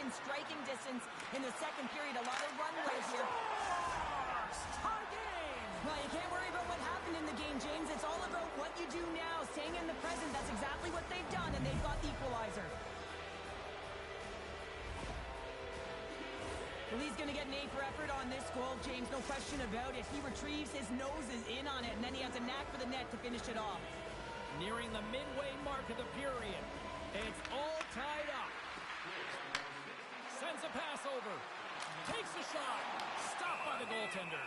within striking distance in the second period. A lot of runway here. Tie game! Well, you can't worry about what happened in the game, James. It's all about what you do now, staying in the present. That's exactly what they've done, and they've got the equalizer. Well, he's going to get an A for effort on this goal, James, no question about it. He retrieves, his nose is in on it, and then he has a knack for the net to finish it off. Nearing the midway mark of the period. It's all tied up. Sends a pass over. Takes a shot. Stopped by the goaltender.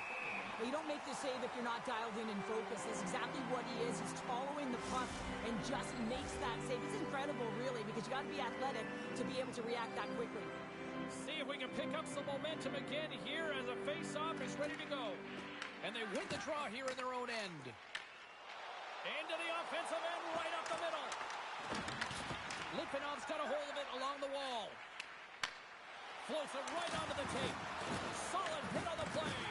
Well, you don't make the save if you're not dialed in and focused. That's exactly what he is. He's following the puck and just makes that save. It's incredible, really, because you got to be athletic to be able to react that quickly. See if we can pick up some momentum again here as a face-off is ready to go. And they win the draw here in their own end. Into the offensive end, right up the middle. Lipinov's got a hold of it along the wall. Floats it right onto the tape. Solid hit on the play.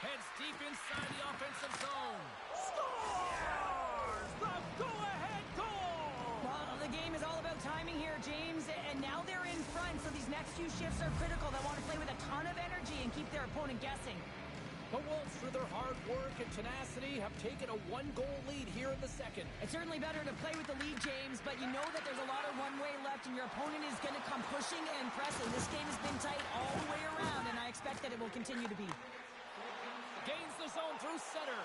Heads deep inside the offensive zone. Scores! The go-ahead goal! Well, the game is all about timing here, James, and now they're in front, so these next few shifts are critical. They want to play with a ton of energy and keep their opponent guessing. The Wolves, through their hard work and tenacity, have taken a one-goal lead here in the second. It's certainly better to play with the lead, James, but you know that there's a lot of runway left, and your opponent is going to come pushing and pressing. This game has been tight all the way around, and I expect that it will continue to be. Gains the zone through center.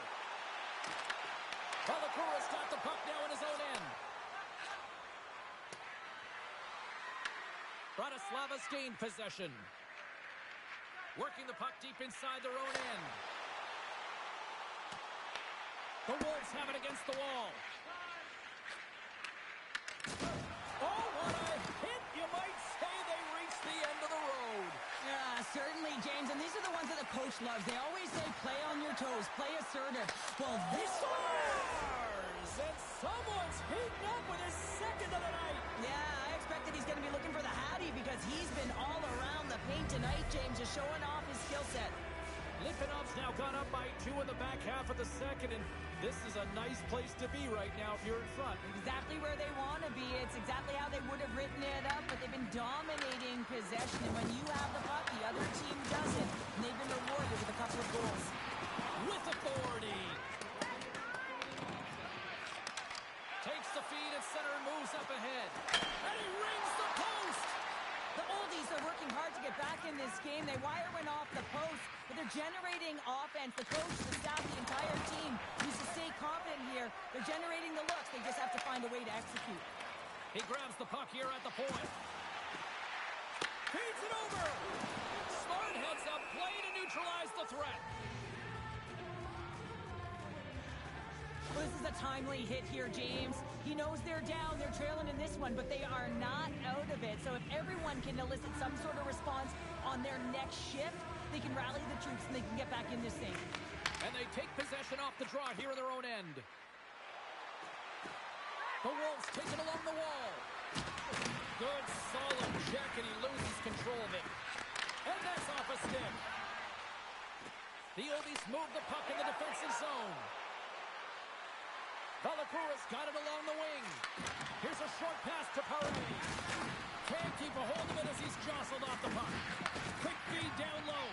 Valakura's got the puck now in his own end. Bratislavas gained possession. Working the puck deep inside their own end. The Wolves have it against the wall. Oh, what a hit! You might say they reached the end of the road. Yeah, certainly, James, and these are the ones that the coach loves. They always say, play on your toes, play assertive. Well, this Scores! And someone's heating up with his second of the night. Yeah, I expect that he's going to be looking for the Hattie because he's been all around the paint tonight, James, just showing off his skill set. Lipinov's now gone up by 2 in the back half of the second, and this is a nice place to be right now if you're in front. Exactly where they want to be. It's exactly how they would have written it up, but they've been dominating possession, and when you have the puck, the other team doesn't, and they've been rewarded with a couple of goals. With authority. Takes the feed at center and moves up ahead. And he rings the post! The Oldies are working hard to get back in this game. They wire one off the post, but they're generating offense. The coach, the staff, the entire team needs to stay confident here. They're generating the looks. They just have to find a way to execute. He grabs the puck here at the point. Feeds it over! Smart heads up play to neutralize the threat. Well, this is a timely hit here, James. He knows they're down, they're trailing in this one, but they are not out of it. So if everyone can elicit some sort of response on their next shift, they can rally the troops and they can get back in this thing. And they take possession off the draw here in their own end. The Wolves take it along the wall. Good, solid check, and he loses control of it. And that's off a stick. The Oldies move the puck in the defensive zone. Valakura's got it along the wing. Here's a short pass to Paré. Can't keep a hold of it as he's jostled off the puck. Quick feed down low.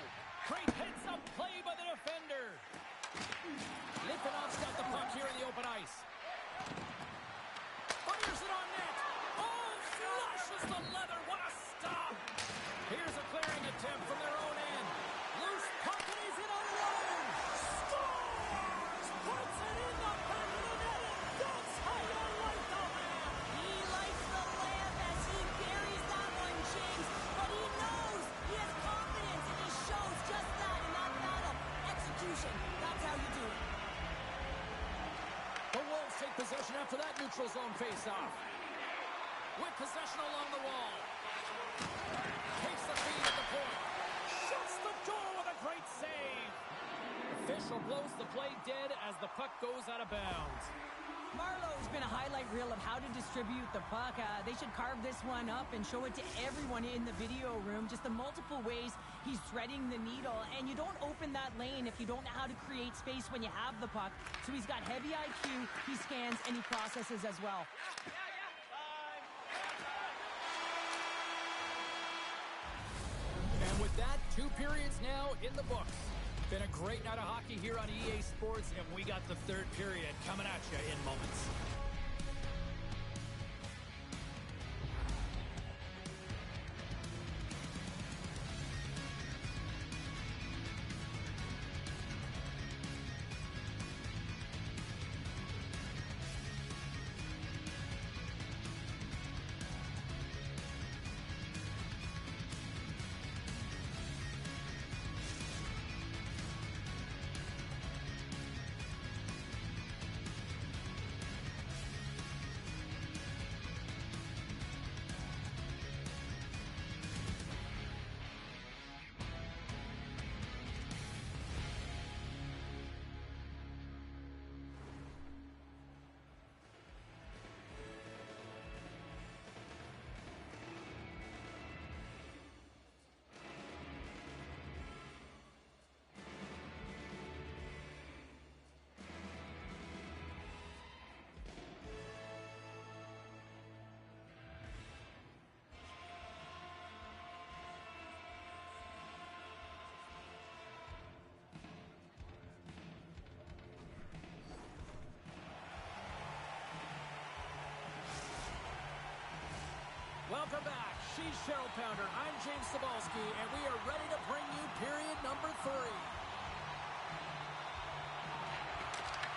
Great heads-up play by the defender. Lipinov's got the puck here in the open ice. Fires it on net. Oh, flushes the leather. What a stop. Here's a clearing attempt from their own end. Loose puck and he's in on the run. Scores! Puts it in the back of the net. That's how you like the lamp. He likes the lamp as he buries that one, James. But he knows he has confidence, and he shows just that in that battle. Execution. That's how you do it. The Wolves take possession after that neutral zone face-off. With possession along the wall. Takes the feed at the point. Shuts the door with a great save. Official blows the play dead as the puck goes out of bounds. Marlowe's been a highlight reel of how to distribute the puck. They should carve this one up and show it to everyone in the video room. Just the multiple ways he's threading the needle. And you don't open that lane if you don't know how to create space when you have the puck. So he's got heavy IQ, he scans, and he processes as well. 2 periods now in the books. Been a great night of hockey here on EA Sports, and we got the 3rd period coming at you in moments. Welcome back. She's Cheryl Pounder. I'm James Cebulski, and we are ready to bring you period number 3.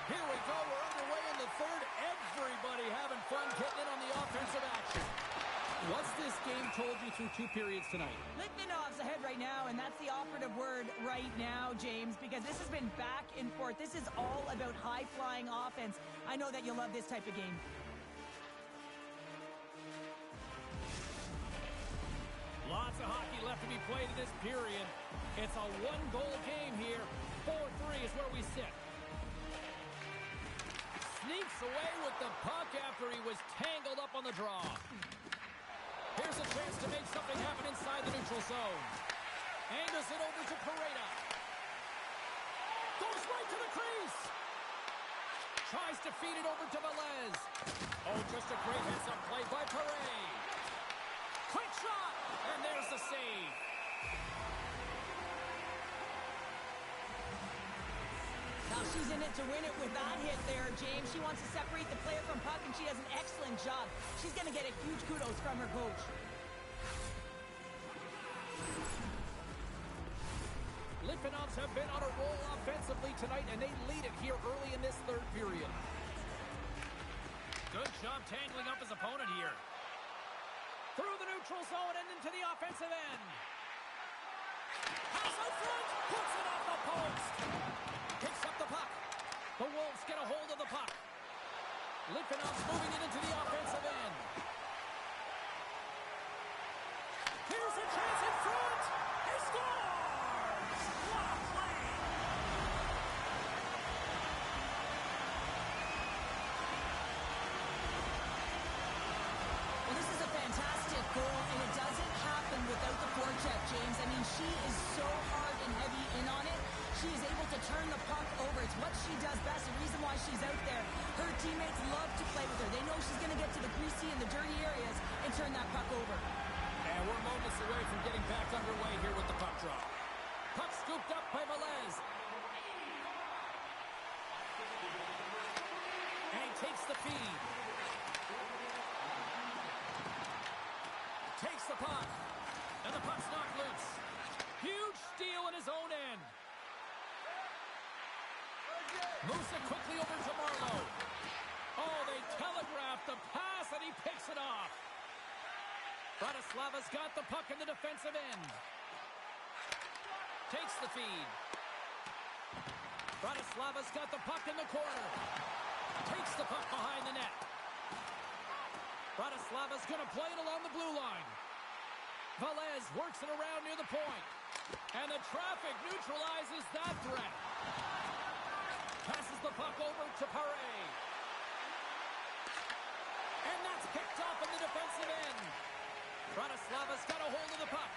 Here we go. We're underway in the 3rd. Everybody having fun getting in on the offensive action. What's this game told you through 2 periods tonight? Litvinov's ahead right now, and that's the operative word right now, James, because this has been back and forth. This is all about high-flying offense. I know that you love this type of game. Lots of hockey left to be played in this period. It's a 1-goal game here. 4-3 is where we sit. Sneaks away with the puck after he was tangled up on the draw. Here's a chance to make something happen inside the neutral zone. Angles it over to Pareda. Goes right to the crease. Tries to feed it over to Velez. Oh, just a great heads-up play by Pareda. Quick shot, and there's the save. Now she's in it to win it with that hit there, James. She wants to separate the player from puck, and she does an excellent job. She's going to get a huge kudos from her coach. Litvinovs have been on a roll offensively tonight, and they lead it here early in this 3rd period. Good job tangling up his opponent here. Through the neutral zone and into the offensive end. Pass out front, puts it off the post. Picks up the puck. The Wolves get a hold of the puck. Litvinov's moving it into the offensive end. Here's a chance in front. He scores! What a play! Well, this is a fantastic goal, and it doesn't happen without the forecheck, James. I mean, she is so hard and heavy in on it. She is able to turn the puck over. It's what she does best, the reason why she's out there. Her teammates love to play with her. They know she's going to get to the greasy and the dirty areas and turn that puck over. And we're moments away from getting back underway here with the puck drop. Puck scooped up by Velez. And he takes the feed. Takes the puck. And the puck's knocked loose. Huge steal in his own end. Moves it quickly over to Marlowe. Oh, they telegraphed the pass, and he picks it off. Bratislava's got the puck in the defensive end. Takes the feed. Bratislava's got the puck in the corner. Takes the puck behind the net. Bratislava's going to play it along the blue line. Velez works it around near the point. And the traffic neutralizes that threat. Passes the puck over to Paré. And that's picked off in the defensive end. Bratislava's got a hold of the puck.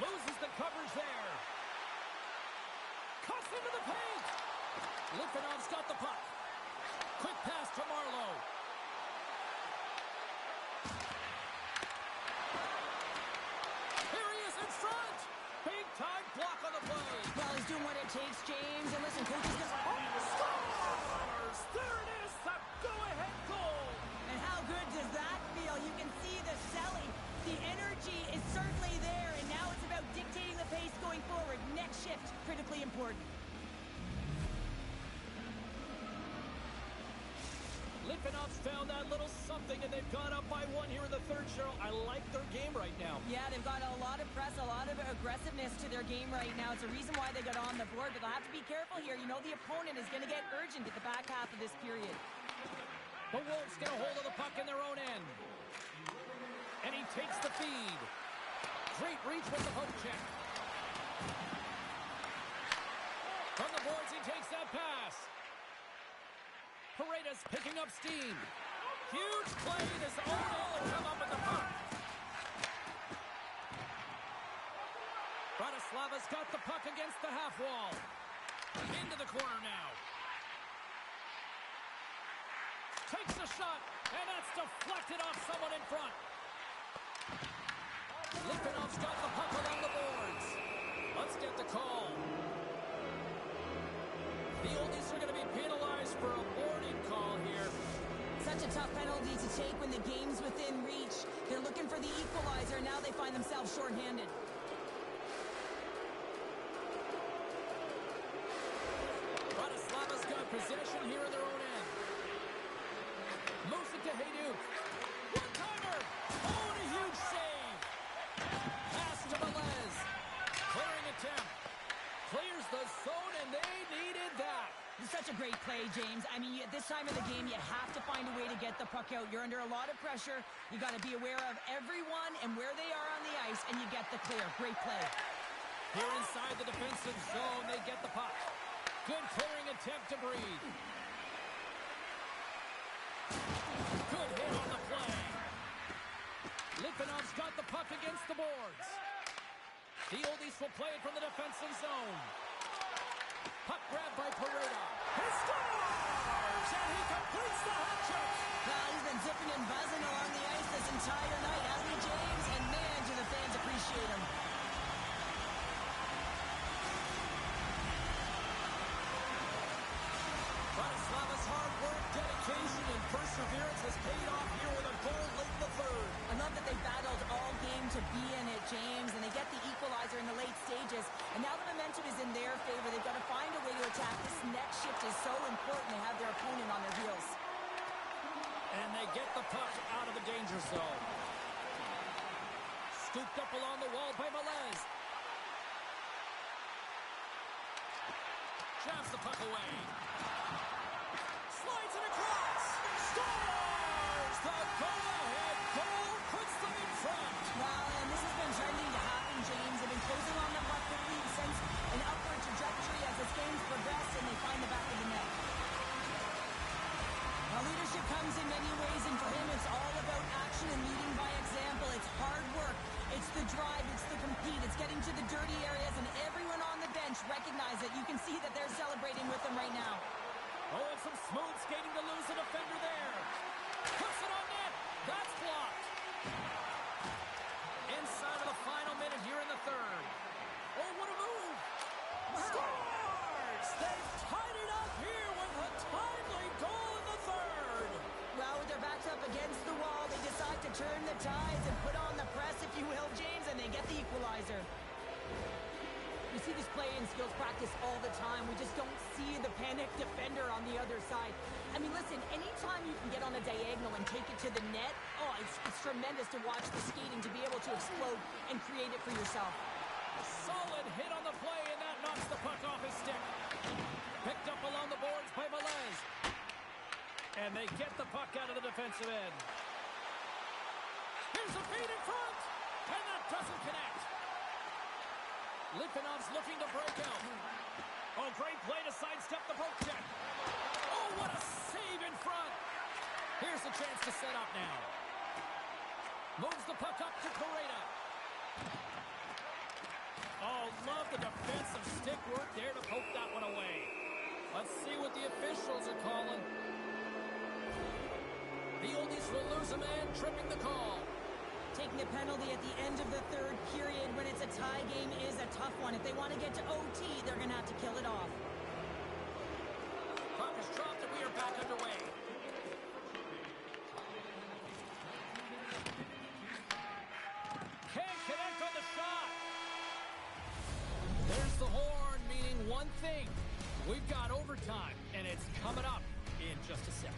Loses the coverage there. Cuts into the paint. Litvinov's got the puck. Quick pass to Marlowe. Here he is in front. He's doing what it takes, James. And listen, coach is going to... Scores! There it is, the go-ahead goal! And how good does that feel? You can see the selling. The energy is certainly there, and now it's about dictating the pace going forward. Next shift, critically important. Litvinov's found that little something, and they've gone up by one here in the third, Cheryl. I like their game right now. Yeah, they've got a lot of press, a lot of aggressiveness to their game right now. It's a reason why they got on the board, but they'll have to be careful here. You know the opponent is going to get urgent at the back half of this period. The Wolves get a hold of the puck in their own end. And he takes the feed. Great reach with the poke check. From the boards, he takes that pass. Paredes picking up steam. Huge play. This own will come up with the puck. Bratislava's got the puck against the half wall. Into the corner now. Takes a shot, and that's deflected off someone in front. Litvinov's got the puck along the boards. Let's get the call. The Oldies are going to be penalized for a boarding call here. Such a tough penalty to take when the game's within reach. They're looking for the equalizer. Now they find themselves shorthanded. Bratislava's got possession here in their own end. Moves it to Hayduk. One-timer! Oh, and a huge save! Pass to Velez. Clearing attempt. Clears the zone, and they needed that. It's such a great play, James. I mean, at this time of the game, you have to find a way to get the puck out. You're under a lot of pressure. You got to be aware of everyone and where they are on the ice, and you get the clear. Great play. Here inside the defensive zone, they get the puck. Good clearing attempt to breathe. Good hit on the play. Litvinov's got the puck against the boards. The Oldies will play it from the defensive zone. Puck grabbed by Pareda. He scores! And he completes the hat trick! Well, he's been zipping and buzzing along the ice this entire night, hasn't he, James? And man, do the fans appreciate him. Bratislava's hard work, dedication, and perseverance has paid off here with a goal late in the third. I love that they battled all game to be in it, James, and they get the equalizer in the late stages. And now the momentum is in their favor. They've got to find a way to attack. This next shift is so important. They have their opponent on their heels. And they get the puck out of the danger zone. Scooped up along the wall by Velez. Jabs the puck away. Slides it across. Scores! The go-ahead goal puts them in front. Well, and this has been trending to happen, James. They've been closing on the puck quickly since an upward trajectory as this game's progressed, and they find the back of the net. Now, leadership comes in many ways, and for him, it's all about action and leading by example. It's hard work. It's the drive. It's the compete. It's getting to the dirty areas, and everyone on the bench recognize it. You can see that they're celebrating with him right now. Oh, and some smooth skating to lose a defender there. Puts it on net. That's blocked. Inside of the final minute here in the third. Oh, what a move. Scores! They've tied it up here with a timely goal in the third. Well, with their backs up against the wall, they decide to turn the tides and put on the press, if you will, James, and they get the equalizer. We see this play in skills practice all the time. We just don't see the panic defender on the other side. I mean, listen, anytime you can get on a diagonal and take it to the net, oh, it's tremendous to watch the skating, to be able to explode and create it for yourself. Solid hit on the play, and that knocks the puck off his stick. Picked up along the boards by Velez. And they get the puck out of the defensive end. Here's a feed in front, and that doesn't connect. Litvinov's looking to break out. Oh, great play to sidestep the poke check. Oh, what a save in front. Here's a chance to set up now. Moves the puck up to Pareda. Oh, love the defensive stick work there to poke that one away. Let's see what the officials are calling. The Oldies will lose a man, tripping the call. Taking a penalty at the end of the third period when it's a tie game is a tough one. If they want to get to OT, they're going to have to kill it off. Puck is dropped and we are back underway. Can't connect on the shot. There's the horn, meaning one thing. We've got overtime, and it's coming up in just a second.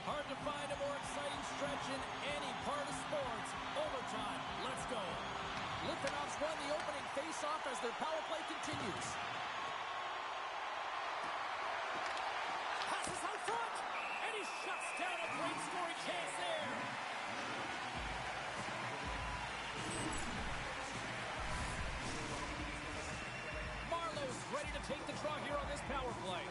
Hard to find a more exciting stretch in any part of sports. Overtime. Let's go. Litvinov's won the opening face-off as their power play continues. Passes out front, and he shuts down a great scoring chance there. Marlowe's ready to take the draw here on this power play.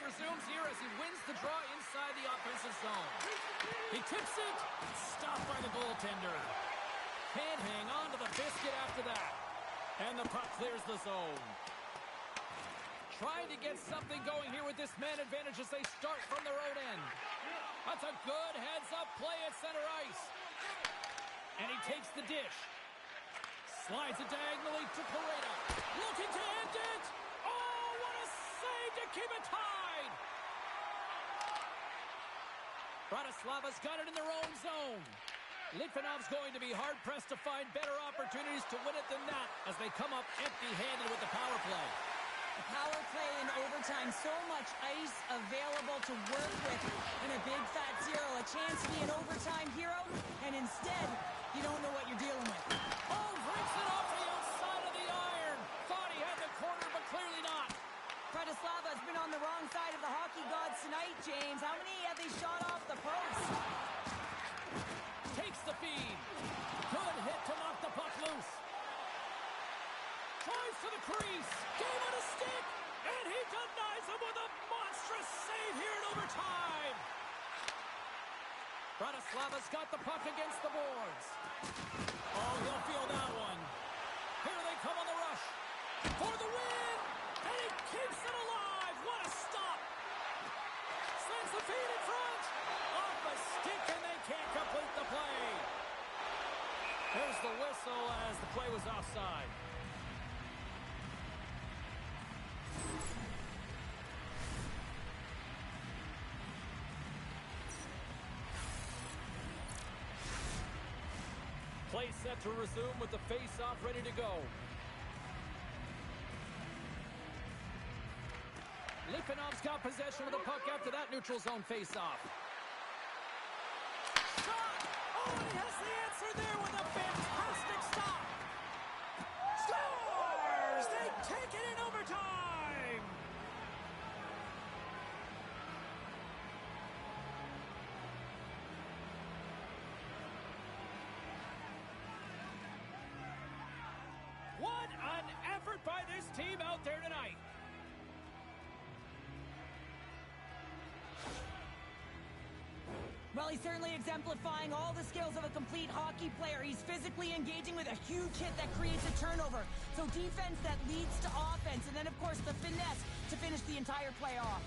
Resumes here as he wins the draw inside the offensive zone. He tips it. Stopped by the goaltender. Can't hang on to the biscuit after that. And the puck clears the zone. Trying to get something going here with this man advantage as they start from their own end. That's a good heads-up play at center ice. And he takes the dish. Slides it diagonally to Pareda. Looking to end it. Oh, what a save to keep it tied. Bratislava's got it in their own zone. Litvinov's going to be hard-pressed to find better opportunities to win it than that as they come up empty-handed with the power play. The power play in overtime, so much ice available to work with, and a big fat zero. A chance to be an overtime hero, and instead, you don't know what you're dealing with. Oh, breaks it off the outside of the iron. Thought he had the corner, but clearly not. Bratislava has been on the wrong side of the hockey gods tonight, James. How many have they shot off the post? Takes the feed. Good hit to knock the puck loose. Tries to the crease. Gave it a stick. And he denies him with a monstrous save here in overtime. Bratislava's got the puck against the boards. Oh, he'll feel that one. Here they come on the rush. For the win. And he keeps it alive. What a stop. Sends the feed in front. Off a stick, and they can't complete the play. There's the whistle as the play was offside. Play set to resume with the face-off ready to go. Litvinov's got possession of the puck after that neutral zone face-off. Shot! Oh, and he has the answer there with a fantastic stop. Scores! They take it in overtime! What an effort by this team out there tonight. Well, he's certainly exemplifying all the skills of a complete hockey player. He's physically engaging with a huge hit that creates a turnover. So defense that leads to offense, and then, of course, the finesse to finish the entire play off.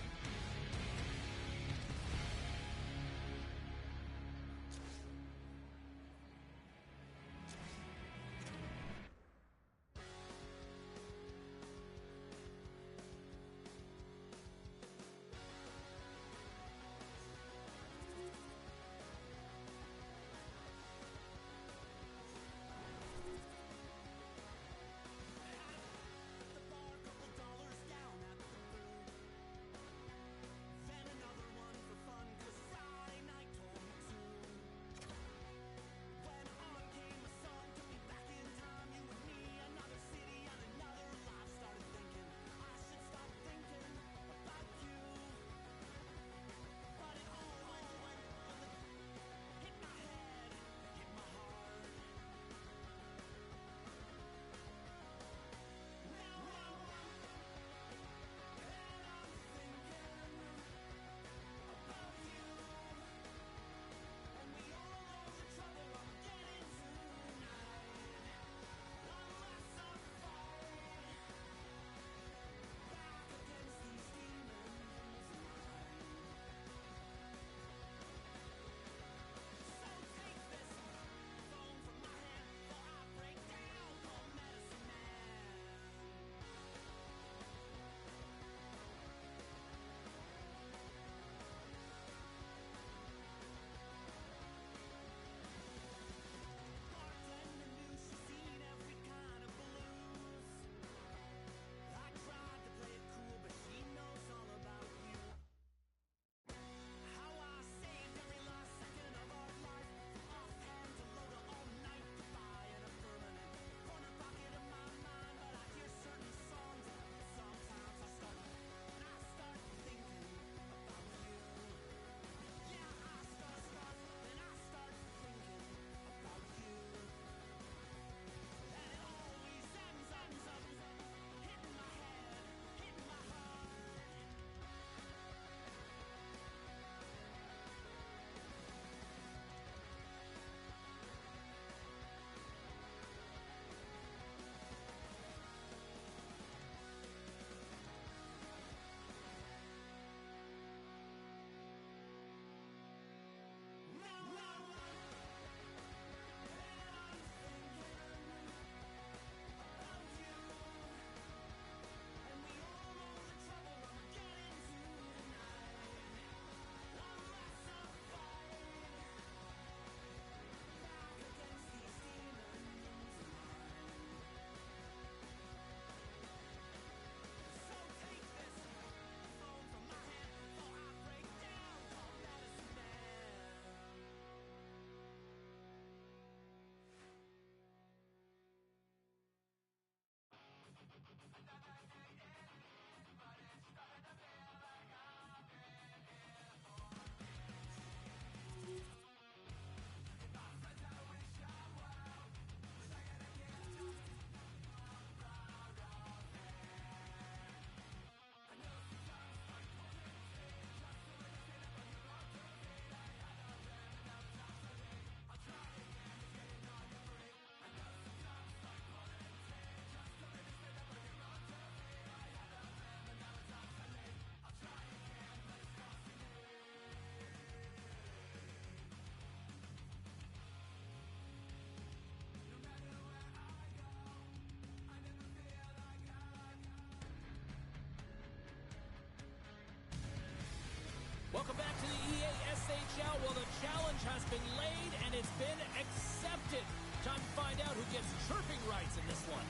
SHL, well, the challenge has been laid and it's been accepted. Time to find out who gets chirping rights in this one.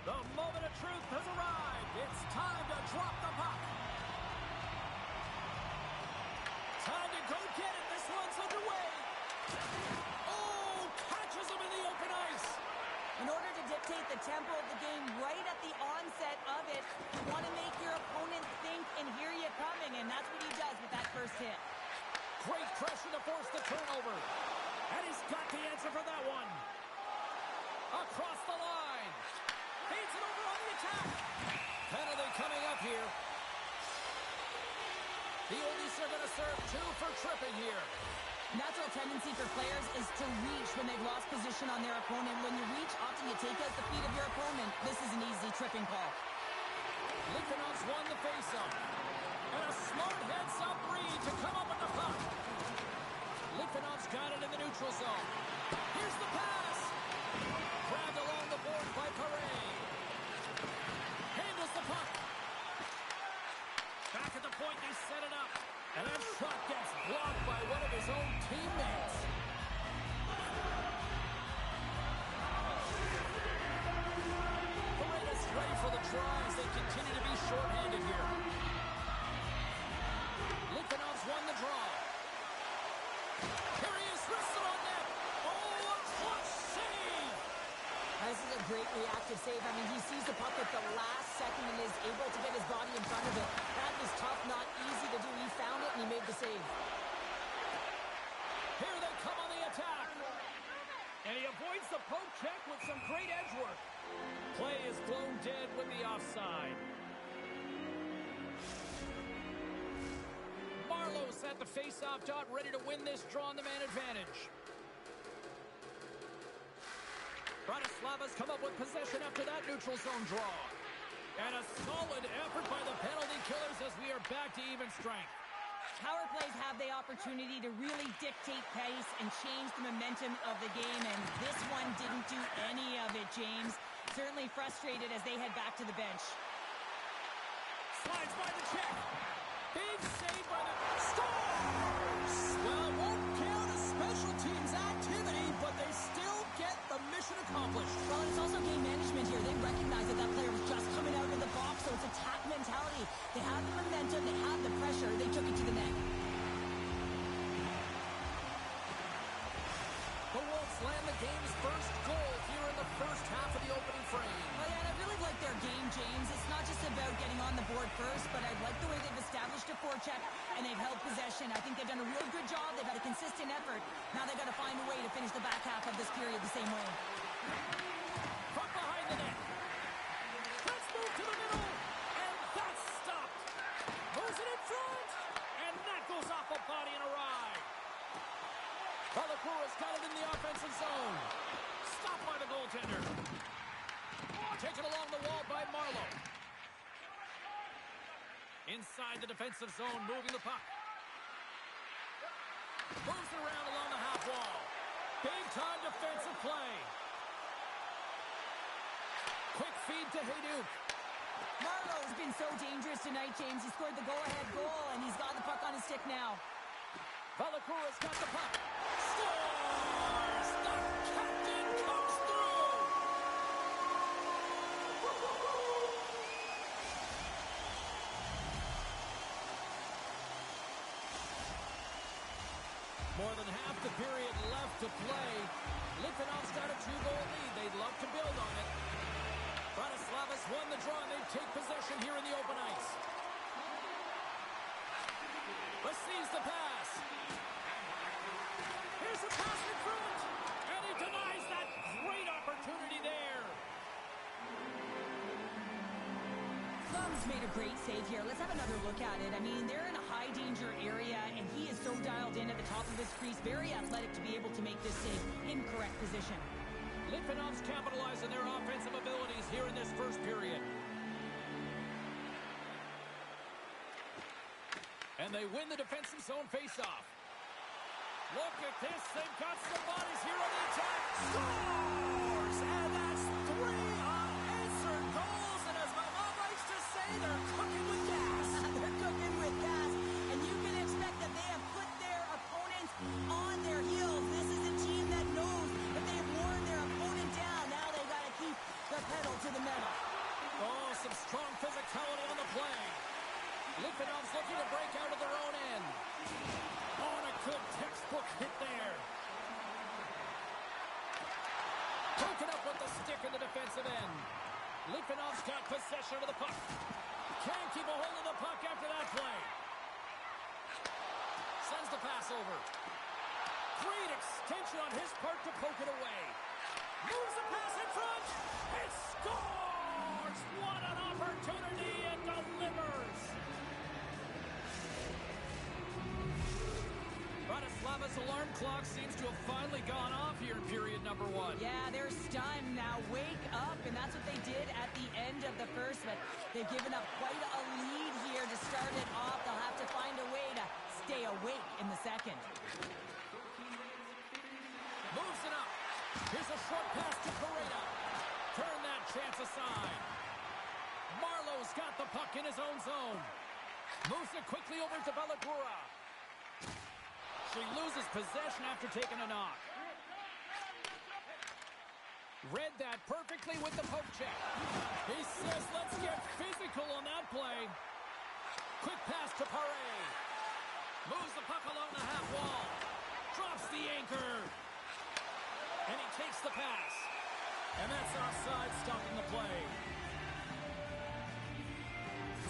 The moment of truth has arrived. It's time to drop the puck. Time to go get it. This one's underway. Oh, catches him in the open ice. In order to dictate the tempo of the game right at the onset of it, you want to make your opponent think and hear you coming, and that's what he does with that first hit. Great pressure to force the turnover. And he's got the answer for that one. Across the line. Feeds it over on the attack. Penalty coming up here. The oldies are going to serve 2 for tripping here. Natural tendency for players is to reach when they've lost position on their opponent. When you reach, often you take out the feet of your opponent. This is an easy tripping call. Litvinov's won the faceoff. And a smart heads-up read to come up with the puck. Litvinov's got it in the neutral zone. Here's the pass. Grabbed along the board by Perret. Handles the puck. Back at the point, they set it up. And that shot gets blocked by one of his own teammates. Perret is ready for the try as they continue to be shorthanded here. Litvinov's won the draw. Here he is, wristed on net. Oh, a clutch save! This is a great reactive save. I mean, he sees the puck at the last second and is able to get his body in front of it. That is tough, not easy to do. He found it and he made the save. Here they come on the attack. And he avoids the poke check with some great edge work. Play is blown dead with the offside. Marlowe's at the face-off dot, ready to win this draw on the man advantage. Bratislava's come up with possession after that neutral zone draw. And a solid effort by the penalty killers as we are back to even strength. Power plays have the opportunity to really dictate pace and change the momentum of the game, and this one didn't do any of it, James. Certainly frustrated as they head back to the bench. Slides by the check. Big save by the Stars! Well, it won't count as special teams activity, but they still get the mission accomplished. Well, it's also game management here. They recognize that that player was just coming out of the box, so it's attack mentality. They had the momentum, they had the pressure, they took it to the net. The Wolves land the game's first goal here in the first half of the opening frame. Well, yeah, and I really like their game, James. It's not just about getting on the board first, but I like the way they've established a forecheck and they've held possession. I think they've done a real good job. They've had a consistent effort. Now they've got to find a way to finish the back half of this period the same way. From behind the net. Let's move to the middle. And that's stopped. Moves it in front. And that goes off a body and a ride. Valakura's got it in the offensive zone. Stopped by the goaltender. Taken along the wall by Marlowe. Inside the defensive zone, moving the puck. Moves it around along the half wall. Big-time defensive play. Quick feed to Hayduk. Marlowe's been so dangerous tonight, James. He scored the go-ahead goal, and he's got the puck on his stick now. Valakura's got the puck. Scores! The captain comes through! More than half the period left to play. Litvinov's got a 2-goal lead. They'd love to build on it. Bratislava's won the draw, and they take possession here in the open ice. Receives the pass. Here's a pass in front. And he denies that great opportunity there. Plum's made a great save here. Let's have another look at it. I mean, they're in a high-danger area, and he is so dialed in at the top of his crease. Very athletic to be able to make this save in correct position. Litvinov's capitalizing their offensive abilities here in this first period. And they win the defensive zone faceoff. Look at this. They've got some bodies here on the attack. Scores! And that's 3 unanswered goals. And as my mom likes to say, they're cooking with gas. They're cooking with gas. And you can expect that they have put their opponents on their heels. This is a team that knows that they have worn their opponent down. Now they got to keep the pedal to the metal. Oh, some strong physicality on the play. Litvinov's looking to break out of their own end. Oh, and a good textbook hit there. Broken up with the stick in the defensive end. Litvinov's got possession of the puck. Can't keep a hold of the puck after that play. Sends the pass over. Great extension on his part to poke it away. Moves the pass in front. It scores! What an opportunity, and delivers! Bratislava's alarm clock seems to have finally gone off here in period number 1. Yeah, they're stunned. Now wake up, and that's what they did at the end of the first, but they've given up quite a lead here to start it off. They'll have to find a way to stay awake in the second. Moves it up. Here's a short pass to Pareda. Turn that chance aside. Marlowe's got the puck in his own zone. Moves it quickly over to Balaguera. She loses possession after taking a knock. Read that perfectly with the poke check. He says, let's get physical on that play. Quick pass to Paré. Moves the puck along the half wall. Drops the anchor. And he takes the pass. And that's offside, stopping the play.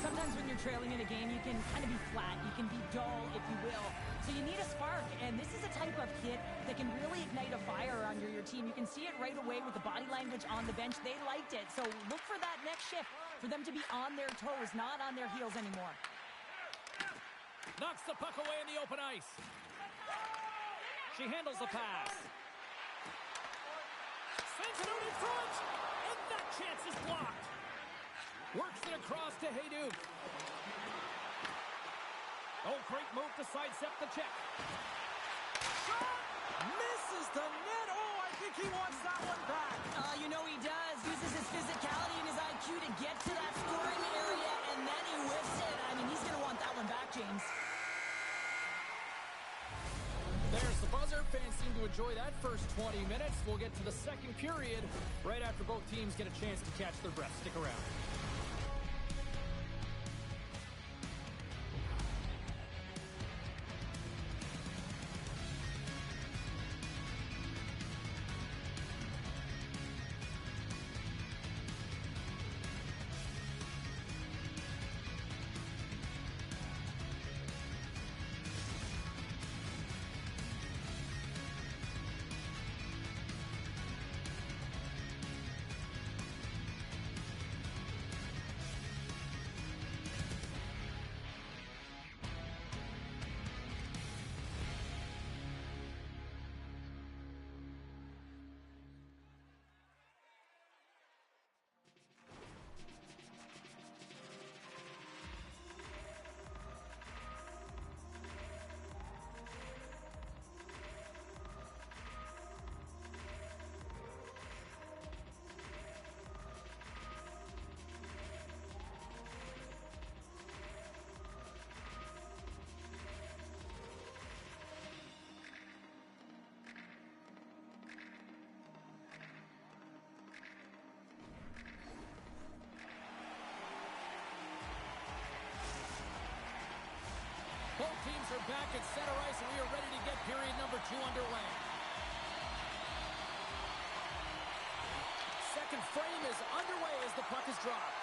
Sometimes when you're trailing in a game, you can kind of be flat. You can be dull, if you will. So you need a spark, and this is a type of hit that can really ignite a fire under your team. You can see it right away with the body language on the bench. They liked it. So look for that next shift, for them to be on their toes, not on their heels anymore. Knocks the puck away in the open ice. She handles the pass. Sends it out in front, and that chance is blocked. Works it across to Hayduk. Oh, great move to sidestep the check. Shot! Misses the net. Oh, I think he wants that one back. You know he does. Uses his physicality and his IQ to get to that scoring area, and then he whiffs it. I mean, he's going to want that one back, James. There's the buzzer. Fans seem to enjoy that first 20 minutes. We'll get to the second period right after both teams get a chance to catch their breath. Stick around. Both teams are back at center ice, and we are ready to get period number 2 underway. Second frame is underway as the puck is dropped.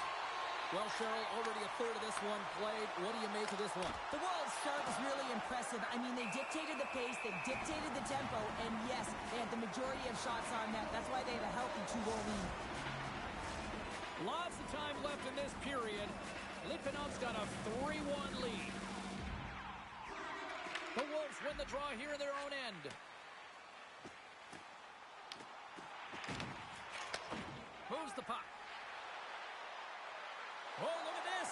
Well, Cheryl, already a third of this one played. What do you make of this one? The Wolves' start was really impressive. I mean, they dictated the pace, they dictated the tempo, and yes, they had the majority of shots on net. That's why they have a healthy 2-goal lead. Lots of time left in this period. Litvinov's got a 3-1 lead. The Wolves win the draw here in their own end. Moves the puck. Oh, look at this.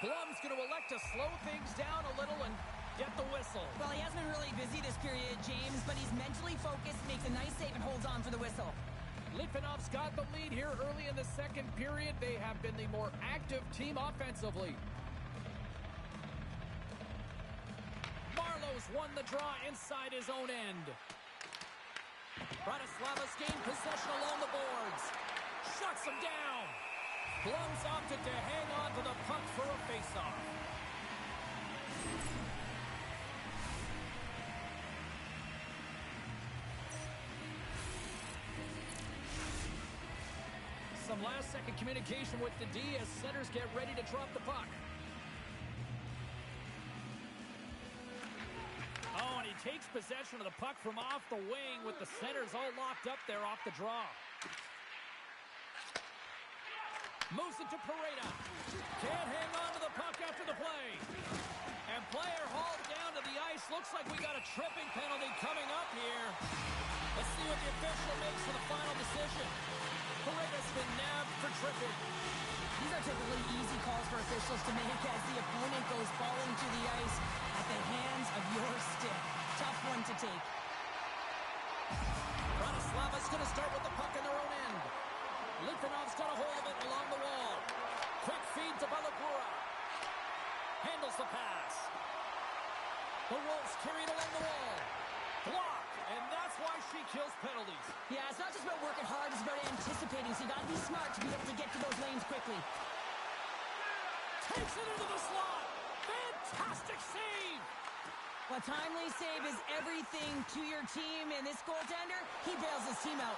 Plums is going to elect to slow things down a little and get the whistle. Well, he hasn't been really busy this period, James, but he's mentally focused, makes a nice save, and holds on for the whistle. Litvinov's got the lead here early in the second period. They have been the more active team offensively. Marlowe's won the draw inside his own end. Bratislavas gained possession along the boards. Shuts him down. Blum's opted to hang on to the puck for a faceoff. Some last-second communication with the D as centers get ready to drop the puck. Oh, and he takes possession of the puck from off the wing with the centers all locked up there off the draw. Moves it to Pareda. Can't hang on to the puck after the play. And player hauled down to the ice. Looks like we got a tripping penalty coming up here. Let's see what the official makes for the final decision. Paredes been nabbed for tripping. These are typically easy calls for officials to make as the opponent goes falling to the ice at the hands of your stick. Tough one to take. Bratislava's going to start with the puck in their own end. Litvinov's got a hold of it along the wall. Quick feed to Balagura. Handles the pass. The Wolves carry it along the wall. Block, and that's why she kills penalties. Yeah, it's not just about working hard, it's about anticipating, so you got to be smart to be able to get to those lanes quickly. Takes it into the slot. Fantastic save. A timely save is everything to your team, and this goaltender, he bails his team out.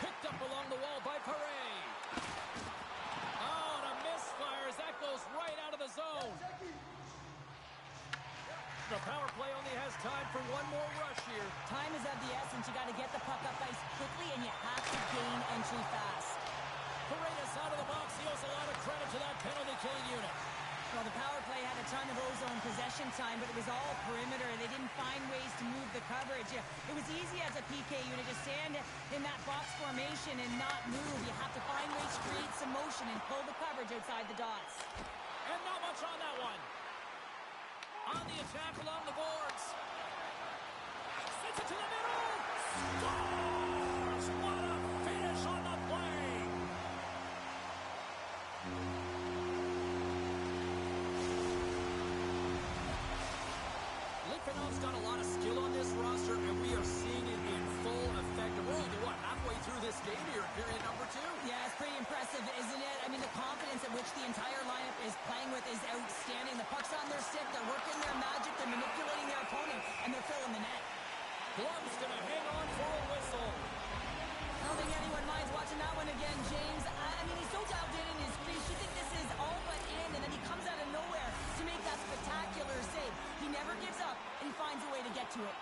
Picked up along the wall by Paré. Oh, and a misfire as that goes right out of the zone. The power play only has time for one more rush here. Time is of the essence. You got to get the puck up ice quickly, and you have to gain entry fast. Paredes out of the box. He owes a lot of credit to that penalty-killing unit. Well, the power play had a ton of ozone possession time, but it was all perimeter. They didn't find ways to move the coverage. It was easy as a PK unit to stand in that box formation and not move. You have to find ways to create some motion and pull the coverage outside the dots. And not much on that one. On the attack along the boards. Sends it to the middle. Scores! What a finish on the play. Litvinov's got a lot of skill on this roster, and we are seeing it in full effect. And we're only, halfway through this game here in period number 2? Yeah, it's pretty impressive, isn't it? I mean, the confidence at which the entire lineup is playing with is outstanding. The puck's on their stick, they're working their magic, they're manipulating their opponent, and they're filling the net. Blum's going to hang on for a whistle. I don't think anyone minds watching that one again, James. I mean, he's so dialed in his crease. You think this is all but in, and then he comes out of nowhere to make that spectacular save. He never gives up, and he finds a way to get to it.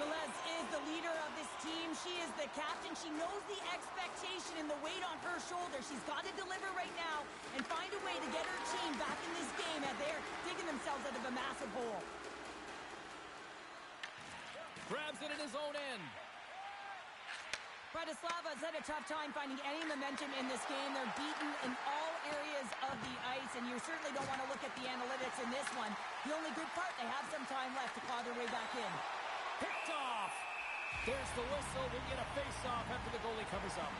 Velez is the leader of this team. She is the captain. She knows the expectation and the weight on her shoulders. She's got to deliver right now and find a way to get her team back in this game as they're digging themselves out of a massive hole. Grabs it in his own end. Bratislava's had a tough time finding any momentum in this game. They're beaten in all areas of the ice, and you certainly don't want to look at the analytics in this one. The only good part, they have some time left to claw their way back in. Picked off. There's the whistle. We get a face-off after the goalie covers up.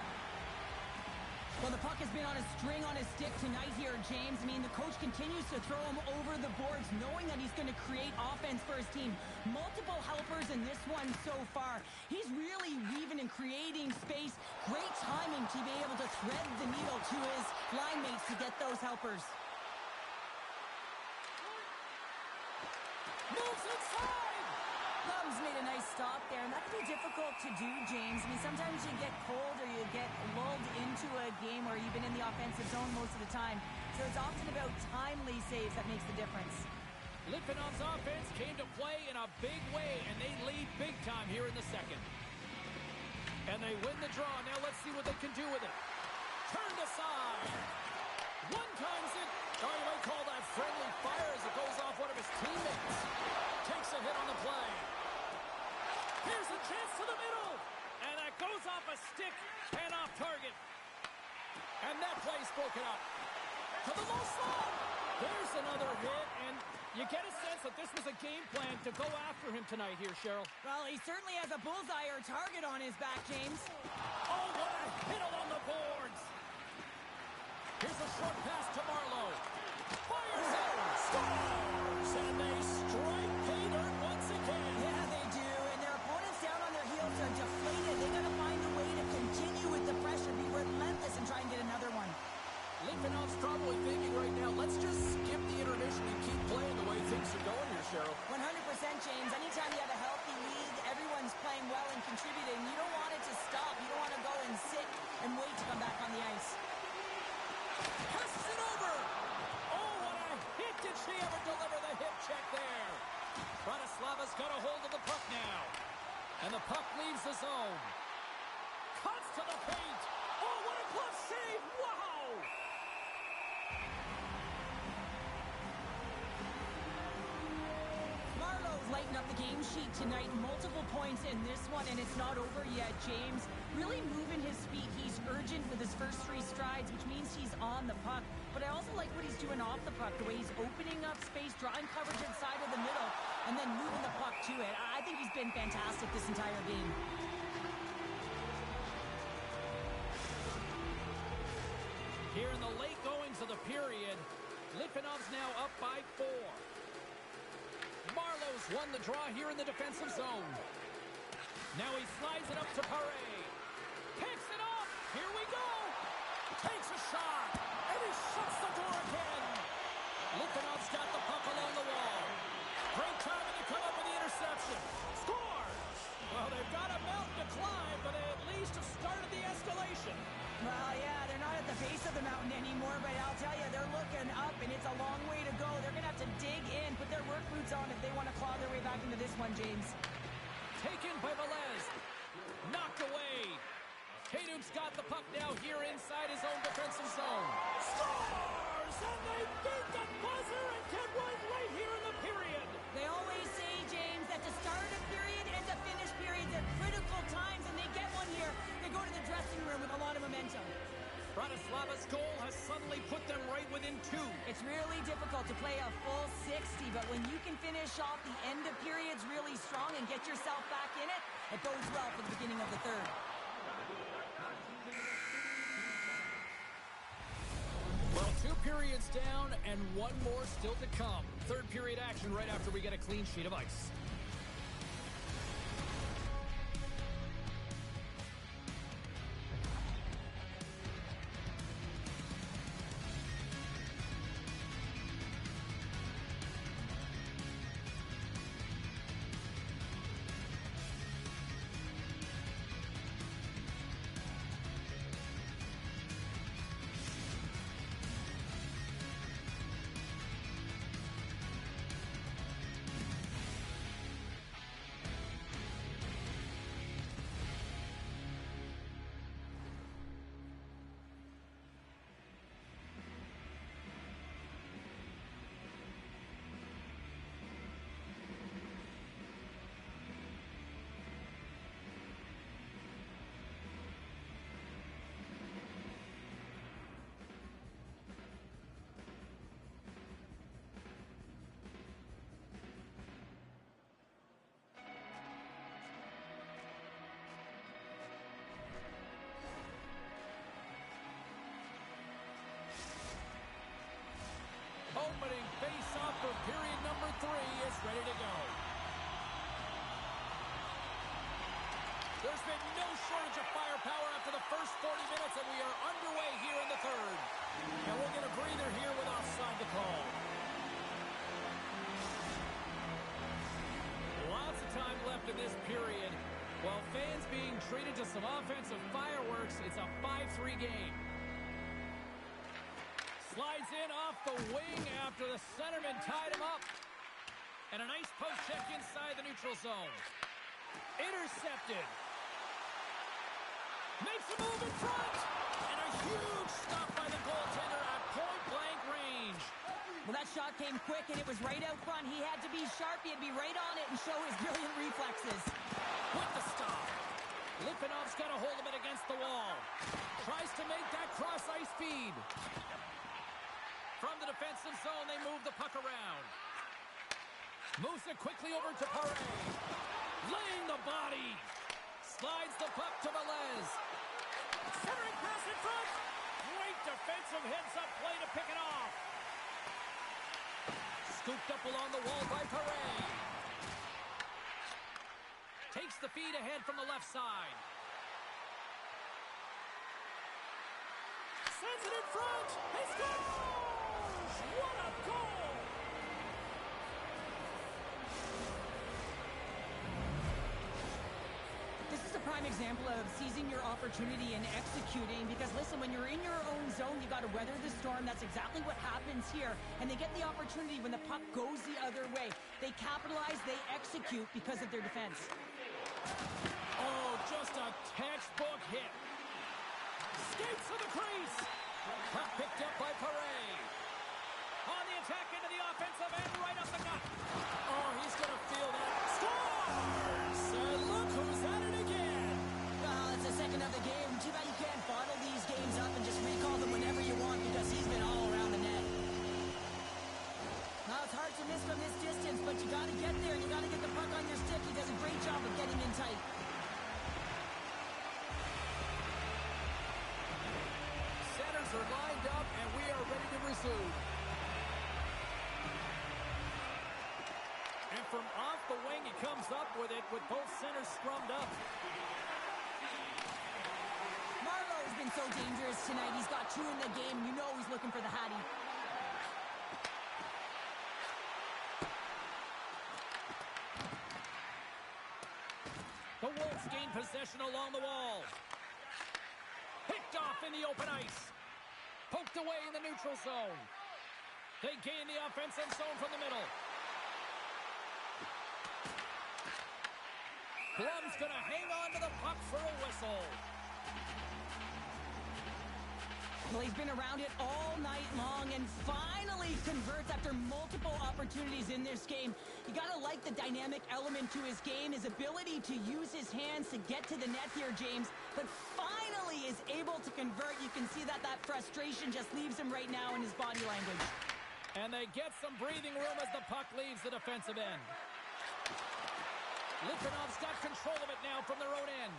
Well, the puck has been on a string on his stick tonight here, James. I mean, the coach continues to throw him over the boards, knowing that he's going to create offense for his team. Multiple helpers in this one so far. He's really weaving and creating space. Great timing to be able to thread the needle to his line mates to get those helpers. Moves inside! Blum's made a nice stop there, and that can be difficult to do, James. I mean, sometimes you get cold or you get lulled into a game where you've been in the offensive zone most of the time. So it's often about timely saves that makes the difference. Litvinov's offense came to play in a big way, and they lead big time here in the second. And they win the draw. Now let's see what they can do with it. Turned aside. One times it. Oh, you might call that friendly fire as it goes off one of his teammates. Takes a hit on the play. Here's a chance to the middle. And that goes off a stick and off target. And that play's broken up. To the low slot. There's another hit, and you get a sense that this was a game plan to go after him tonight here, Cheryl. Well, he certainly has a bullseye or target on his back, James. Oh, what a hit along the boards. Here's a short pass to Marlowe. Fires it. Scores! And they strike pay dirt once again. Yeah, they do. And their opponents down on their heels are deflated. They got to find a way to continue with the pressure, be relentless, and try and get another one. Litvinov's probably thinking right now, let's just skip the intermission and keep playing the way things are going here, Cheryl. 100%, James. Anytime you have a healthy league, everyone's playing well and contributing. You don't want it to stop. You don't want to go and sit and wait to come back on the ice. Passes it over. Oh, what a hit. Did she ever deliver the hip check there? Bratislava's got a hold of the puck now. And the puck leaves the zone. Cuts to the paint. Oh, what a glove save. Wow. Marlowe's lighting up the game sheet tonight. Multiple points in this one, and it's not over yet, James. Really moving his feet. He's urgent with his first 3 strides, which means he's on the puck. But I also like what he's doing off the puck, the way he's opening up space, drawing coverage inside of the middle, and then moving the puck to it. I think he's been fantastic this entire game. Here in the late goings of the period, Litvinov's now up by 4. Marlowe's won the draw here in the defensive zone. Now he slides it up to Paré. Picks it up. Here we go. Takes a shot. And he shuts the door again. Litvinov's got the puck along the wall. Great timing to come up with the interception. Scores. Well, they've got a mountain to climb, but they at least have started the escalation. Well, yeah, they're not at the base of the mountain anymore, but I'll tell you, they're looking up, and it's a long way to go. They're going to have to dig in, put their work boots on if they want to claw their way back into this one, James. Taken by Velez. Knocked away. Kaduk's got the puck now here inside his own defensive zone. Scores! And they beat the buzzer and get one late here in the period. They always say, James, that to start a period and to finish periods at critical times, and they get one here. They go to the dressing room with a lot of momentum. Bratislava's goal has suddenly put them right within 2. It's really difficult to play a full 60, but when you can finish off the end of periods really strong and get yourself back in it, it bodes well for the beginning of the third. Well, 2 periods down and 1 more still to come. Third period action right after we get a clean sheet of ice. Opening face-off for period number 3 is ready to go. There's been no shortage of firepower after the first 40 minutes, and we are underway here in the third. And we'll get a breather here with offside the call. Lots of time left in this period. While fans being treated to some offensive fireworks, it's a 5-3 game. Slides in off the wing after the centerman tied him up. And a nice post check inside the neutral zone. Intercepted. Makes a move in front. And a huge stop by the goaltender at point-blank range. Well, that shot came quick, and it was right out front. He had to be sharp. He had to be right on it and show his brilliant reflexes. With the stop. Litvinov's got a hold of it against the wall. Tries to make that cross-ice feed. From the defensive zone, they move the puck around. Moves it quickly over to Paré. Laying the body. Slides the puck to Velez. Centering pass in front. Great defensive heads-up play to pick it off. Scooped up along the wall by Paré. Takes the feed ahead from the left side. Sends it in front. He scores! What a goal! This is a prime example of seizing your opportunity and executing, because listen, when you're in your own zone, you got to weather the storm. That's exactly what happens here. And they get the opportunity when the puck goes the other way. They capitalize, they execute because of their defense. Oh, just a textbook hit. Skates to the crease. Puck picked up by Paré. On the attack into the offensive end, right up the gut. Oh, he's going to feel that. Scores! And look who's at it again. Well, it's the second of the game. Too bad you can't bottle these games up and just recall them whenever you want, because he's been all around the net. Well, it's hard to miss from this distance, but you got to get there and you got to get the puck on your stick. He does a great job of getting in tight. Centers are lined up, and we are ready to resume. And from off the wing, he comes up with it with both centers scrummed up. Marlowe's been so dangerous tonight. He's got two in the game. You know he's looking for the Hattie. The Wolves gain possession along the wall. Picked off in the open ice. Poked away in the neutral zone. They gain the offensive zone from the middle. Blum's going to hang on to the puck for a whistle. Well, he's been around it all night long and finally converts after multiple opportunities in this game. You got to like the dynamic element to his game, his ability to use his hands to get to the net here, James. But finally is able to convert. You can see that frustration just leaves him right now in his body language. And they get some breathing room as the puck leaves the defensive end. Litvinov's got control of it now from their own end.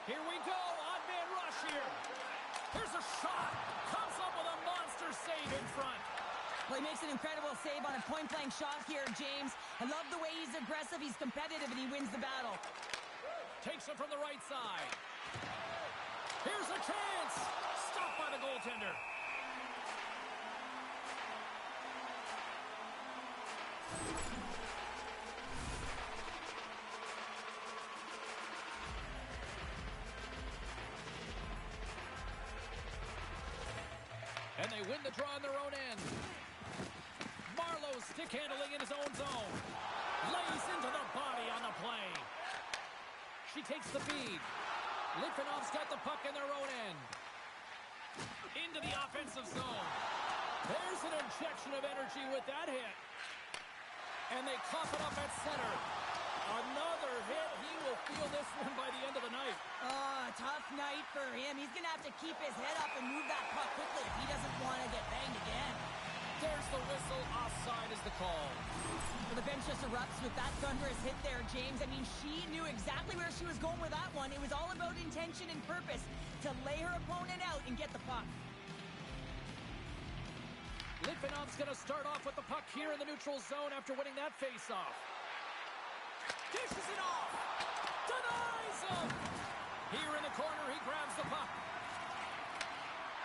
Here we go, odd man rush here. Here's a shot. Comes up with a monster save in front. Well, he makes an incredible save on a point-blank shot here, James. I love the way he's aggressive, he's competitive, and he wins the battle. Takes him from the right side. Here's a chance. Stopped by the goaltender. And they win the draw on their own end. Marlowe stick handling in his own zone. Lays into the body on the play. She takes the feed. Litvinov's got the puck in their own end. Into the offensive zone. There's an injection of energy with that hit. And they cough it up at center. Another hit. He will feel this one by the end of the night. Tough night for him. He's going to have to keep his head up and move that puck quickly if he doesn't want to get banged again. There's the whistle. Offside is the call. Well, the bench just erupts with that thunderous hit there, James. I mean, she knew exactly where she was going with that one. It was all about intention and purpose to lay her opponent out and get the puck. Litvinov's going to start off with the puck here in the neutral zone after winning that faceoff. Dishes it off. Denies him. Here in the corner, he grabs the puck.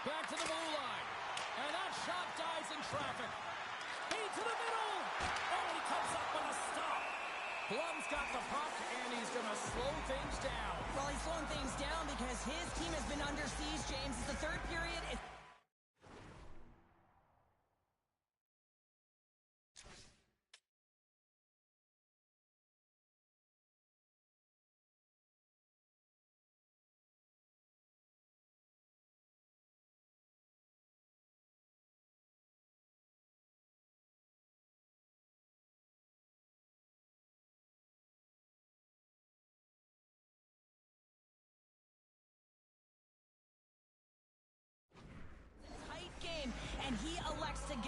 Back to the blue line. And that shot dies in traffic. Into the middle. Oh, he comes up with a stop. Blum's got the puck, and he's going to slow things down. Well, he's slowing things down because his team has been under siege, James. It's the third period.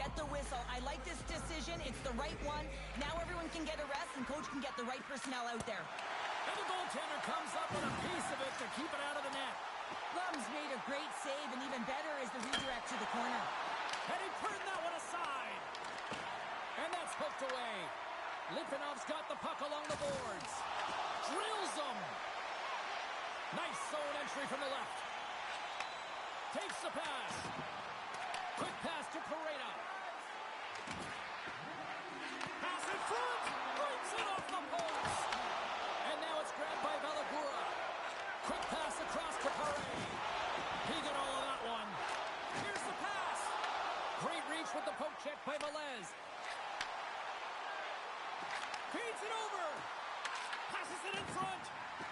get the whistle. I like this decision. It's the right one. Now everyone can get a rest, and coach can get the right personnel out there. And the goaltender comes up with a piece of it to keep it out of the net. Lum's made a great save, and even better is the redirect to the corner. And he turned that one aside. And that's hooked away. Litvinov's got the puck along the boards. Drills him. Nice zone entry from the left. Takes the pass. Quick pass to Pareda. Pass in front. Breaks it off the post. And now it's grabbed by Valagura. Quick pass across to Paré. He got all of that one. Here's the pass. Great reach with the poke check by Velez. Feeds it over. Passes it in front.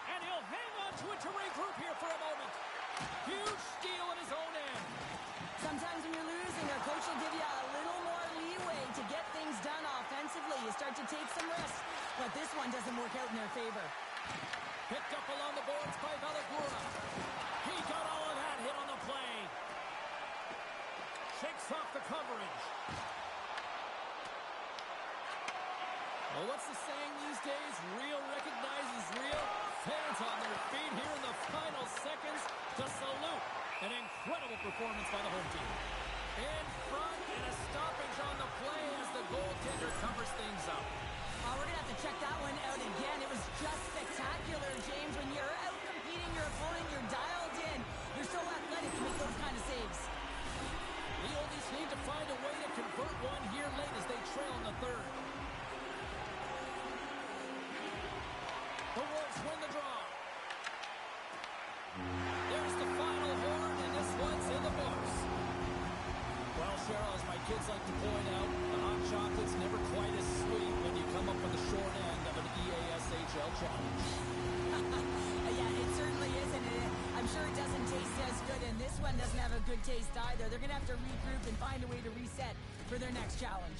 And he'll hang on to it to regroup here for a moment. Huge steal in his own end. Sometimes when you're losing, a coach will give you a little more leeway to get things done offensively. You start to take some risks, but this one doesn't work out in their favor. Picked up along the boards by Valagura. He got all of that hit on the play. Shakes off the coverage. Well, what's the saying these days? Real recognizes real. Fans on their feet here in the final seconds to salute an incredible performance by the home team. In front and a stoppage on the play as the goaltender covers things up. Oh, we're going to have to check that one out again. It was just spectacular, James. When you're out competing your opponent, you're dialed in. You're so athletic to make those kind of saves. The Oldies need to find a way to convert one here late as they trail in the third. The Wolves win the draw. There's the final horn, and this one's in the books. Well, Cheryl, as my kids like to point out, the hot chocolate's never quite as sweet when you come up with the short end of an EASHL challenge. Yeah, it certainly is, and I'm sure it doesn't taste as good, and this one doesn't have a good taste either. They're going to have to regroup and find a way to reset for their next challenge.